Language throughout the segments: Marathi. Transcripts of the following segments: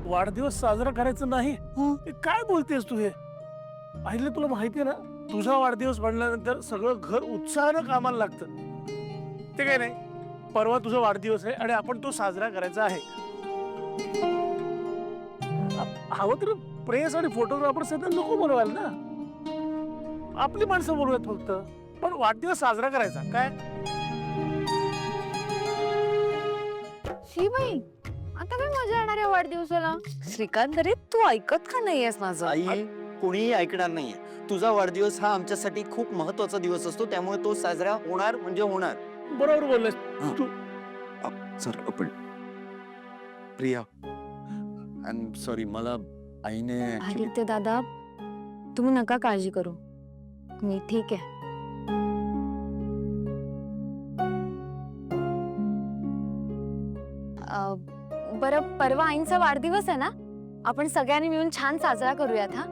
वाढदिवस साजरा करायचा नाही हे काय बोलतेस तू? हे पाहिलं, तुला माहितीये ना, तुझा वाढदिवस म्हणल्यानंतर सगळं घर उत्साहानं कामाला लागतं. ते काय नाही, परवा तुझा वाढदिवस आहे आणि आपण तो साजरा करायचा आहे. हवं तर प्रेस आणि फोटोग्राफर सध्या नको बोलवायला ना, आपली माणसं बोलूयात फक्त. पण वाढदिवस साजरा करायचा काय? शी बाई, आता काय मजा येणार आहे वाढदिवसाला? श्रीकांत, अरे तू ऐकत का नाहीयेस माझं? आई, कोणीही ऐकणार नाहीये. तुझा वाढदिवस हा आमच्यासाठी खूप महत्वाचा दिवस असतो, त्यामुळे तो साजरा होणार म्हणजे होणार. बरोबर बोललेस तू. सर, आपण प्रिया, आय एम सॉरी, मला आईने आदित्य दादा, तुम्ही नका काळजी करू, मी ठीक आहे. बरं, परवा आईंचा वाढदिवस आहे ना, आपण सगळ्यांनी मिळून छान साजरा करूयात. हा,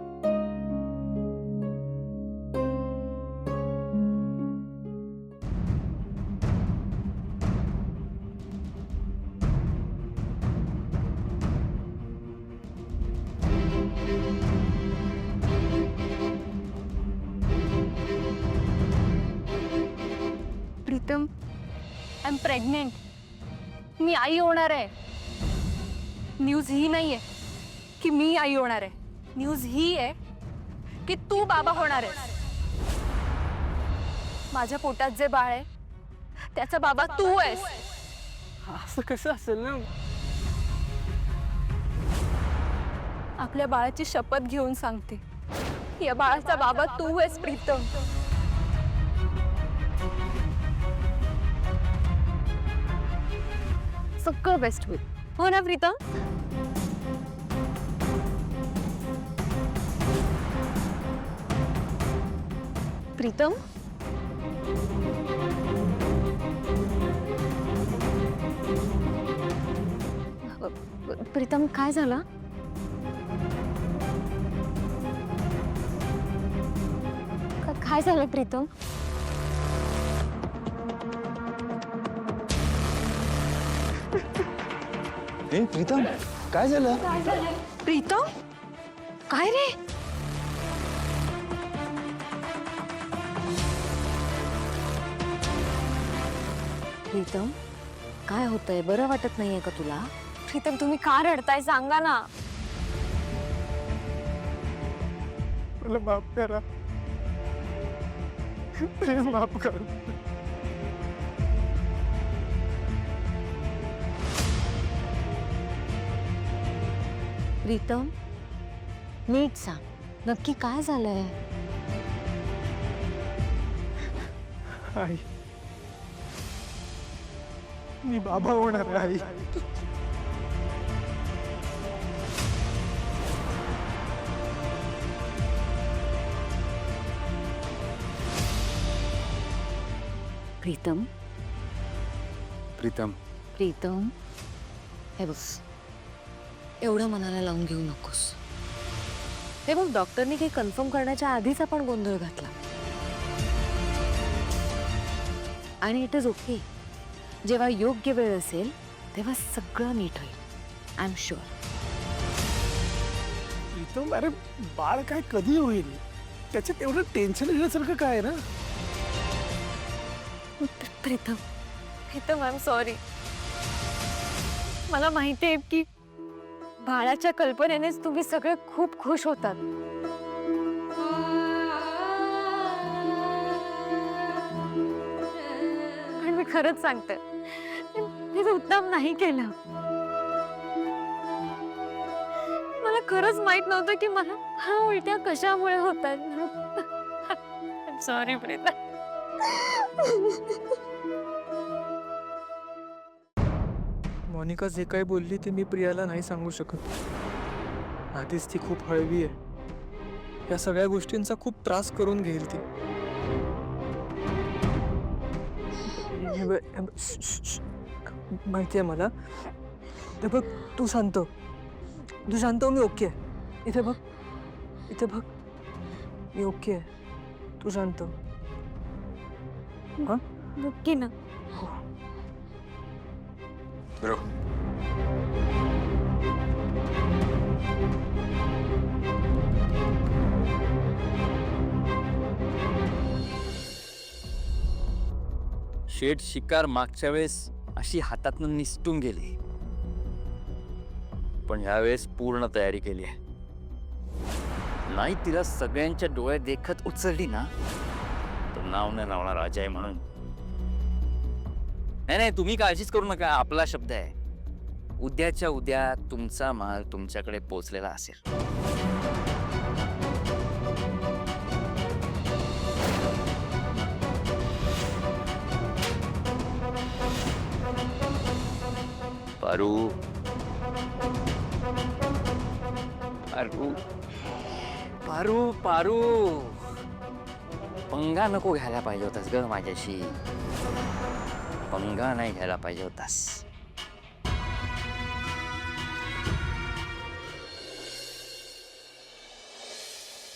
प्रीतम, आय एम प्रेग्नेंट. मी आई होणार आहे. न्यूज ही नाहीये की मी आई होणार आहे, न्यूज ही आहे की तू बाबा होणार आहेस. माझ्या पोटात जे बाळ आहे त्याचा बाबा तू आहेस. असं कसं असेल ना? आपल्या बाळाची शपथ घेऊन सांगते, या बाळाचा बाबा तू आहेस प्रीतम. सगळं बेस्ट होईल, हो ना प्रीतम? प्रीतम, प्रीतम काय झालं? काय झालं प्रीतम? प्रीतम, काय झालं? प्रीतम, काय रे? प्रीतम, काय होतंय? बरं वाटत नाहीये का तुला? प्रीतम, तुम्ही का रडताय? सांगा ना. मला माफ करा, प्लीज माफ कर. प्रीतम, नीट सांग, नक्की काय झालंय? आई, मी बाबा होणार आहे. आई, प्रीतम, प्रीतम, प्रीतम, हे बघ, एवढं मनाला लावून घेऊ नकोस. हे बघ, डॉक्टरनी काही कन्फर्म करण्याच्या आधीच आपण गोंधळ घातला आणि इट इज ओके. जेव्हा योग्य वेळ असेल तेव्हा सगळं नीट होईल. I am sure. प्रीतम, अरे बाळ काय कधी होईल, त्याच्यात एवढं टेन्शन घेण्यासारखं काय आहे ना? Pritam, Pritam, I am sorry. मला माहिती आहे की बाळाच्या कल्पनेनेच तुम्ही सगळे खूप खुश होतात. आणि मी खरंच सांगते, मी उत्तम नाही केलं. मला खरंच माहित नव्हतं की मला हा उलट्या कशामुळे होतात. सॉरी प्रीतम. मोनिका जे काही बोलली ते मी प्रियाला नाही सांगू शकत. आधीच ती खूप हळवी आहे. या सगळ्या गोष्टींचा खूप त्रास करून घेईल ती. माहिती आहे मला. ते बघ, तू शांत, तू शांत. मी ओके आहे. इथे बघ, इथे बघ, मी ओके आहे. तू शांत. हा, नक्की ना? बरोबर. शेठ शिकार मागच्या वेळेस अशी हातातून निसटून गेली, पण ह्यावेळेस पूर्ण तयारी केली आहे. नाही तिला सगळ्यांच्या डोळ्यात देखत उचलली ना तर नाव नाही लावणार अजय म्हणून. नाही नाही, तुम्ही काळजीच करू नका, आपला शब्द आहे. उद्याच्या उद्या तुमचा माल तुमच्याकडे पोहोचलेला असेल. पारू पारू पारू पारू पंगा नको घ्यायला पाहिजे होतास ग माझ्याशी. पंगा नाही घ्यायला पाहिजे होतास.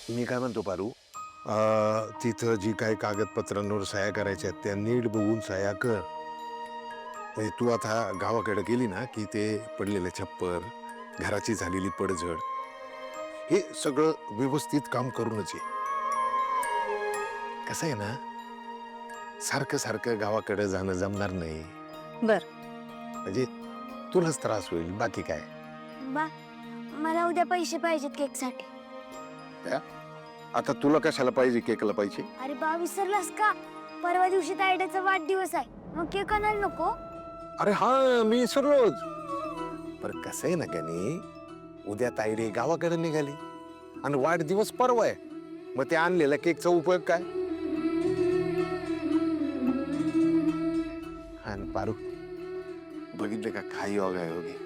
मी काय म्हणतो पारू, तिथं जी काही कागदपत्रांवर सह्या करायच्या आहेत त्या नीट बघून सह्या कर. म्हणजे तू आता गावाकडे गेली ना की ते पडलेलं छप्पर, घराची झालेली पडझड, हे सगळं व्यवस्थित काम करूनच ये. कसं आहे ना, सारखं सारखं गावाकडे जाणं जमणार नाही. बर. म्हणजे तुलाच त्रास होईल, बाकी काय. बा, मला उद्या पैसे पाहिजेत केकसाठी. आता तुला कशाला पाहिजे, केकला पाहिजे? अरे बा, विसरलास का? परवा दिवशी तायड्याचा वाढदिवस आहे, मग केक आणायला नको? अरे हा, मी विसरलोच. पर कसं आहे ना गणी, उद्या तायडे गावाकडे निघाली आणि वाढदिवस परवा आहे, मग ते आणलेल्या केकचा उपयोग काय? आणि पारू, बघितलं का काय योगायोगी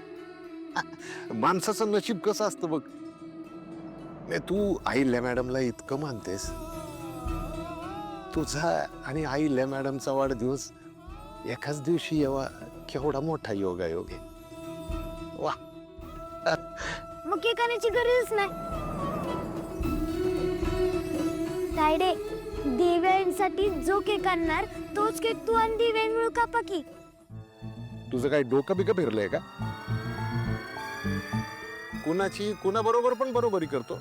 माणसाचं नशीब कसं असतं बघ. नाही, तू आईल्या मॅडमला इतकं मानतेस, तुझा आणि आईल्या मॅडमचा वाढदिवस एकाच दिवशी यावा, केवढा मोठा योगायोग आहे. वा. मग केक आणायची गरजच नाही. तायडे, देव्यांसाठी जो केक आणणार तोच केक तू आणि देव्यांमुळे कापा की. तुझं काय डोकं बिकं फिरलंय का? कुणाची कुणाबरोबर पण बरोबरी करतो.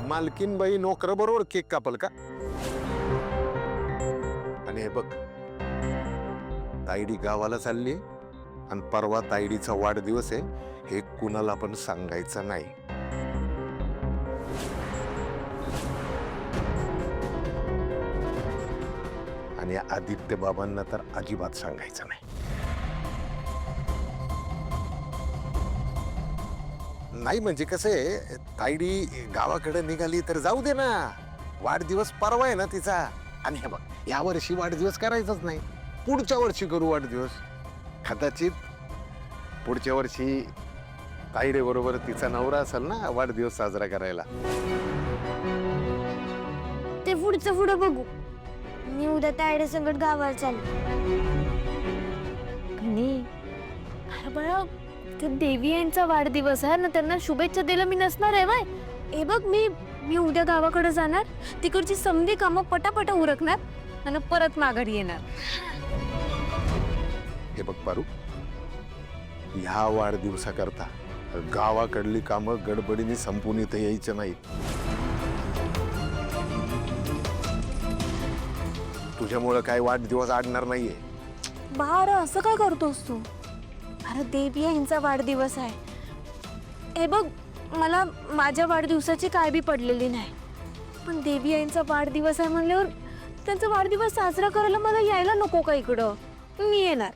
मालकीन बाई नोकर बरोबर केक कापल का? आणि हे बघ, तायडी गावाला चालली आणि परवा तायडीचा वाढदिवस आहे, हे कुणाला पण सांगायचं नाही. आणि आदित्य बाबांना तर अजिबात सांगायचं नाही. नाही म्हणजे कसं आहे, तायडी गावाकडे निघाली तर जाऊ दे ना, वाढदिवस परवा आहे ना तिचा. आणि हे बघ, या वर्षी वाढदिवस करायचाच नाही, पुढच्या वर्षी करू वाढदिवस. कदाचित पुढच्या वर्षी तायडे बरोबर तिचा नवरा असेल ना वाढदिवस साजरा करायला. ते पुढचं पुढं बघू. मी उद्या तायडे संकट गावाला चालले. अरे बळा, ते देवी यांचा वाढदिवस आहे ना, त्यांना शुभेच्छा द्यायला मी नसणार आहे बाय. हे बघ, मी उद्या गावाकडे जाणार, तिकडची समधी कामं पटापटा उरकणार आणि परत माघारी येणार. हे बघ पारू, ह्या वाढदिवसाकरता गावाकडली कामं गडबडीने संपून इथं यायचं नाही. तुझ्यामुळं काय वाढदिवस आडणार नाहीये. बाहेर असं काय करतोस तू? अरे देवी यांचा वाढदिवस आहे. हे बघ, मला माझ्या वाढदिवसाची काय बी पडलेली नाही, पण देवी यांचा वाढदिवस आहे म्हणल्यावर त्यांचा वाढदिवस साजरा करायला मला यायला नको का इकडं? मी येणार.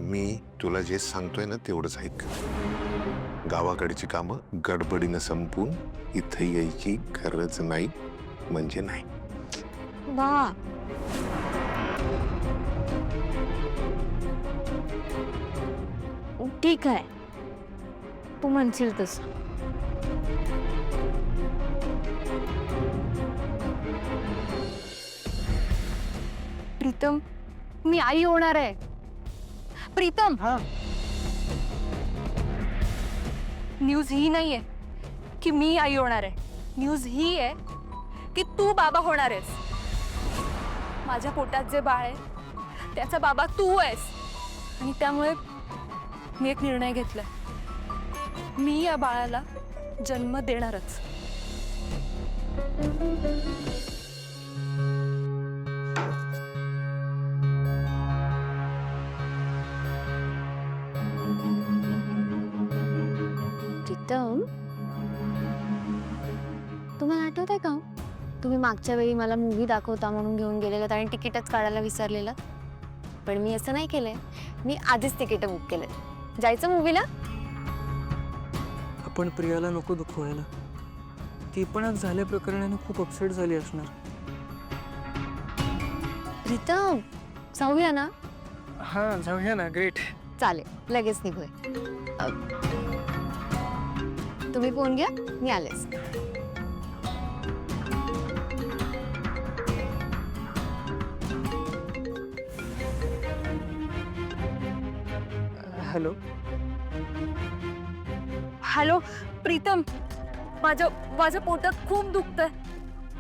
मी तुला जे सांगतोय ना तेवढंच ऐक. गावाकडची कामं गडबडीनं संपून इथं यायची गरज नाही म्हणजे नाही. बा, ठीक आहे, तू म्हणशील तसं. प्रीतम, मी आई होणार आहे. प्रीतम, हा, न्यूज ही नाहीये की मी आई होणार आहे. न्यूज ही आहे की तू बाबा होणार आहेस. माझ्या पोटात जे बाळ आहे त्याचा बाबा तू आहेस, आणि त्यामुळे मी एक निर्णय घेतलाय. मी या बाळाला जन्म देणारच. प्रीतम, तुम्हाला आठवत आहे का हो? तुम्ही मागच्या वेळी मला मूवी दाखवता म्हणून घेऊन गेलेलात आणि तिकीटच काढायला विसरलेला. पण मी असं नाही केलंय, मी आधीच तिकीट बुक केलंय. जायचं मूवीला? आपण प्रियाला नको दुखवायला. ती पण आज झाल्या प्रकरणाने खूप अपसेट झाली असणार. प्रीतम, जाऊया ना? हा जाऊया ना. ग्रेट. चालेल, लगेच निघूया. तुम्ही फोन घ्या, मी आलेच. हॅलो. हॅलो प्रीतम, माझ्या पोटात खूप दुखतंय.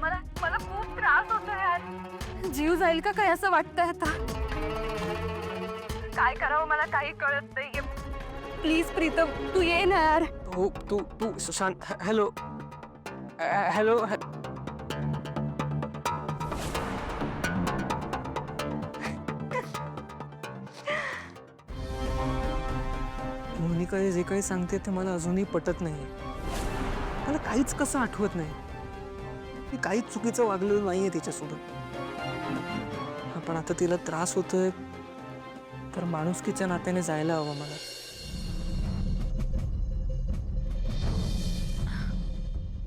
मला खूप त्रास होतोय यार. जीव जाईल का काय असं वाटतंय आता. काय करावं मला काही कळत नाहीये. प्लीज प्रीतम, तू ये ना यार. हो तू तू शांत. हॅलो. हॅलो. मोनिका जे काही सांगते ते मला अजूनही पटत नाही. मला काहीच कसं आठवत नाही. मी काहीच चुकीचं वागलेलं नाहीये तिच्यासोबत. पण आता तिला त्रास होतोय तर माणुसकीच्या नात्याने जायला हवं मला.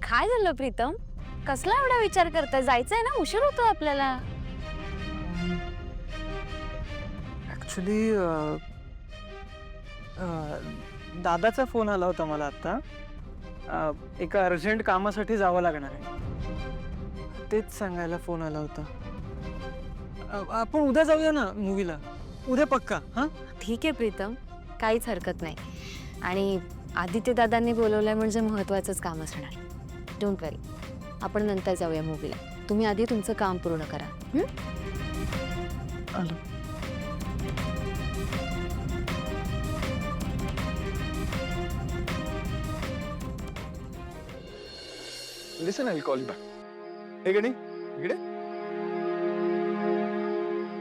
काय झालं प्रीतम? कसला एवढा विचार करताय? जायचंय ना, उशीर होतो आपल्याला. ऍक्च्युली दादाचा फोन आला होता मला आता. एका अर्जंट कामासाठी जावं लागणार आहे. तेच सांगायला फोन आला होता. आपण उद्या जाऊया ना मूवीला. उद्या पक्का. हां ठीक आहे प्रीतम, काहीच हरकत नाही. आणि आदित्य दादांनी बोलवलंय म्हणजे महत्वाचंच काम असणार. डोंट वरी, आपण नंतर जाऊया मूवीला. तुम्ही आधी तुमचं काम पूर्ण करा. आलो. Listen, I'll call you back. हे गणी इकडे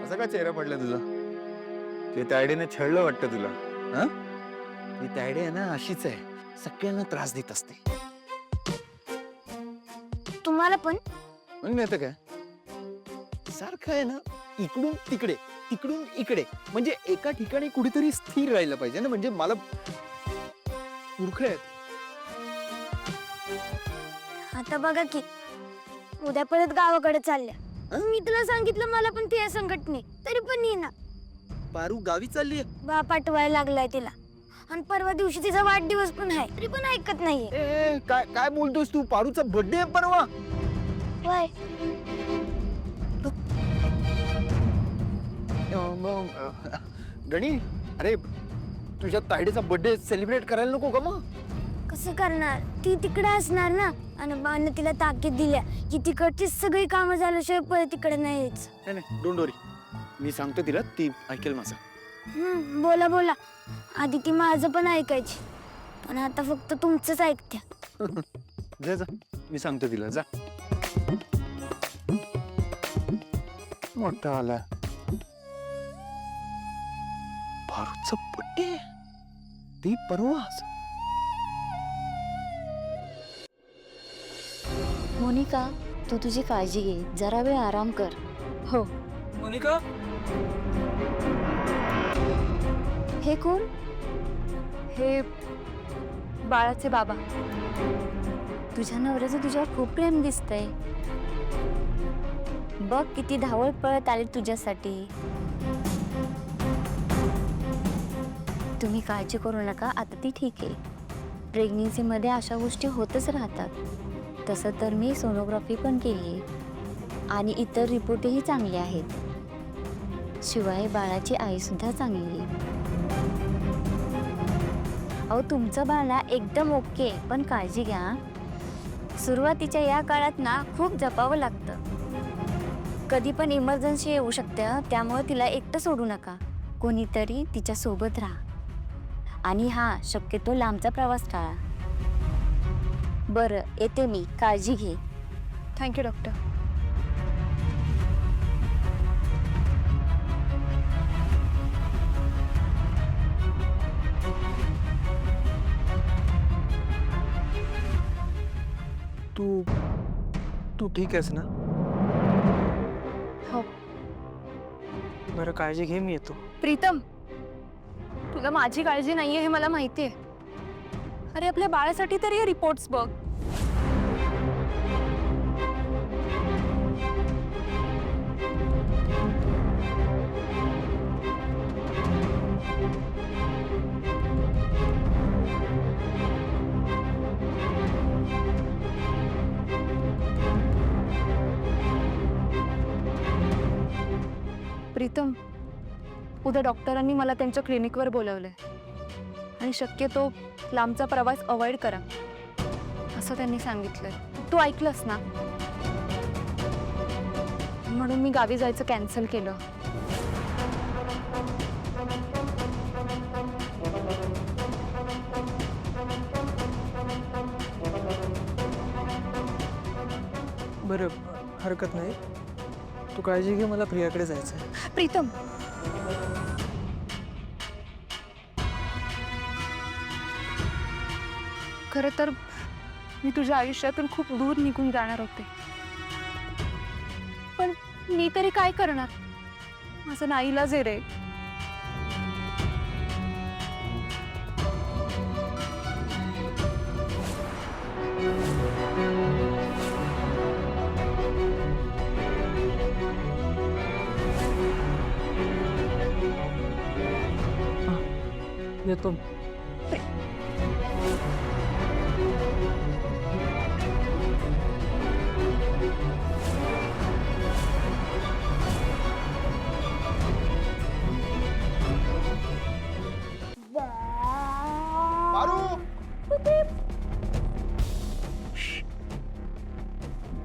असा का चेहरा पडला तुझा? ते तायडीने छळलं वाटतं तुला. हा, ती तायडी आहे ना अशीच आहे, सगळ्यांना त्रास देत असते. तुम्हाला पण? म्हणून येतं काय सारखं आहे ना, इकडून तिकडे तिकडून इकडे, म्हणजे एका ठिकाणी कुठेतरी स्थिर राहिलं पाहिजे ना. म्हणजे मला मूर्ख आहेत. आता बघा की, उद्या परत गावाकडे चालल्या. मी तुला सांगितलं मला पण ती संकट नाही, तरी पण ये ना. पारू गावी चालली बा पाठवायला लागलाय तिला. आणि परवा दिवशी तिचा वाढदिवस पण आहे, तरी पण ऐकत नाहीये. काय काय बोलतोस तू? पारूचा बर्थडे आहे परवा. वय गणी, अरे तुझ्या तायडीचा बर्थडे सेलिब्रेट करायला नको का मग? कसं करणार? ती तिकडे असणार ना. आणि बाने तिला ताकीद दिल्या की तिकडची सगळी कामं झाल्याशिवाय परत तिकडे नाही यायचं. नाही डोंट वरी, मी सांगतो तिला, ती ऐकेल माझं. बोला बोला. आधी ती माझं पण ऐकायची, पण आता फक्त तुमचंच ऐकत्या. जा जा, मी सांगतो तिला. जा. मोठा आला. फारूकचा बर्थडे ती परवाच. मोनिका, तू तुझी काळजी घे, जरा वेळ आराम कर. हो. मोनिका. हे कोण? हे बाळाचे बाबा. तुझ्या नवऱ्याचं तुझ्यावर खूप प्रेम दिसतंय. बघ किती धावत पळत आले तुझ्यासाठी. तुम्ही काळजी करू नका, आता ती ठीक आहे. प्रेग्नन्सीमध्ये अशा गोष्टी होतच राहतात. तसं तर मी सोनोग्राफी पण केली आणि इतर रिपोर्टही चांगले आहेत. शिवाय बाळाची आईसुद्धा चांगली आहे. अहो, तुमचं बाळा एकदम ओके, पण काळजी घ्या. सुरुवातीच्या या काळात ना खूप जपावं लागतं. कधी पण इमर्जन्सी येऊ शकते, त्यामुळे तिला एकटं सोडू नका. कोणीतरी तिच्या सोबत राहा. आणि हा शक्यतो लांबचा प्रवास टाळा. बरं येते मी, काळजी घे. Thank you doctor. तू तू ठीक आहेस ना? हो. बरं काळजी घे, मी येतो. प्रीतम, तुला माझी काळजी नाहीये हे मला माहितीये. अरे आपल्या बाळासाठी तरी हे रिपोर्ट्स बघ. प्रीतम, उद्या डॉक्टरांनी मला त्यांच्या क्लिनिकवर बोलवलंय आणि शक्यतो लांबचा प्रवास अवॉइड करा असं त्यांनी सांगितलंय. तू ऐकलंस ना? म्हणून मी गावी जायचं कॅन्सल केलं. बरं हरकत नाही, तू काळजी घे, मला प्रियाकडे जायचं आहे. प्रीतम, खरं तर मी तुझ्या आयुष्यातून खूप दूर निघून जाणार होते, पण मी तरी काय करणार? माझं नाईलाज आहे रे. येतो.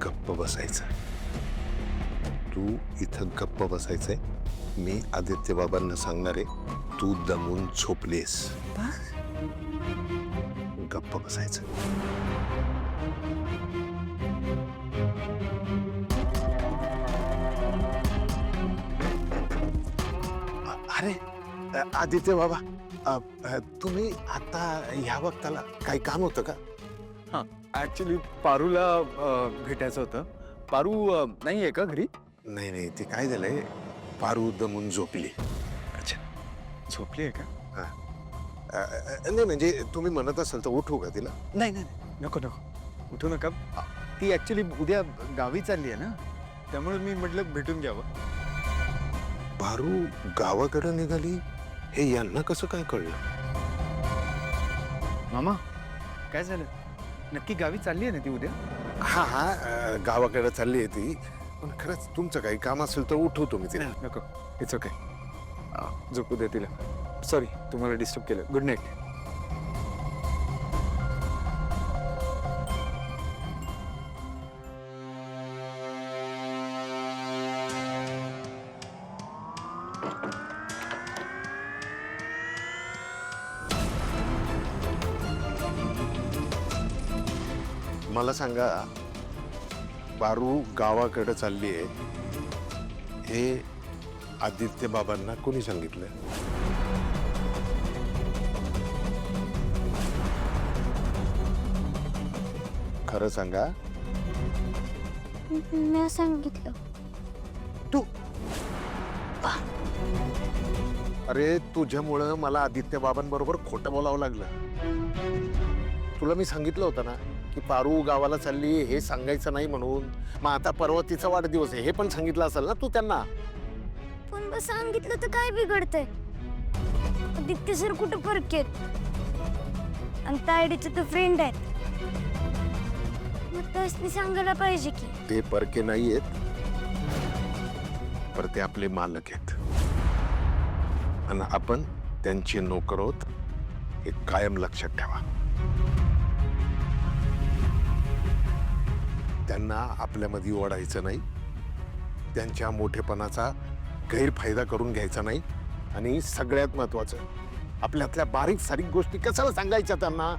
गप्प बसायचं. तू इथं गप्प बसायचंय. मी आदित्य बाबांना सांगणार आहे तू दमून झोपलेस. गप्प बसायचं. अरे आदित्य बाबा, तुम्ही आता ह्या वक्ताला काही काम होतं का? हां, ऍक्च्युली पारूला भेटायचं होतं. पारू नाहीये का घरी? नाही नाही, ते काय झालंय, पारू दमून झोपली. अच्छा, झोपली आहे का? नाही म्हणजे तुम्ही म्हणत असाल तर उठू का तिला? नाही नाही नको नको, उठू नका. ती ऍक्च्युली उद्या गावी चालली आहे ना, त्यामुळे मी म्हटलं भेटून घ्यावं. पारू गावाकडे निघाली हे यांना कसं काय कळलं? मामा काय झालं? नक्की गावी चालली आहे ना ती उद्या? हा हा, गावाकडे चालली आहे ती. पण खरंच तुमचं काही काम असेल तर उठवतो मी तिला. नको, इट्स ओके. झोपू दे तिला. सॉरी तुम्हाला डिस्टर्ब केलं. Good night. मला सांगा, पारू गावाकडे चालली आहे हे आदित्य बाबांना कोणी सांगितलं? खरं सांगा. मी सांगितलं. तू? अरे तुझ्यामुळं मला आदित्य बाबांबरोबर खोटं बोलावं लागलं. तुला मी सांगितलं होतं ना की पारू गावाला चालली हे सांगायचं नाही म्हणून. मग आता परवा तिचा वाढदिवस आहे हे पण सांगितलं असेल ना तू त्यांना? पण बस सांगितलं तर काय बिघडतंय? आदित्य सर कुठं परकेत आणि तायडीचे तर फ्रेंड आहेत. मग त्यासनी सांगायला पाहिजे की. ते परके नाही आहेत, पर ते आपले मालक आहेत आणि आपण त्यांचे नोकर आहोत हे कायम लक्षात ठेवा. त्यांना आपल्यामध्ये ओढायचं नाही, त्यांच्या मोठेपणाचा गैरफायदा करून घ्यायचा नाही आणि सगळ्यात महत्वाचं आपल्यातल्या बारीक सारीक गोष्टी कशाला सांगायच्या त्यांना?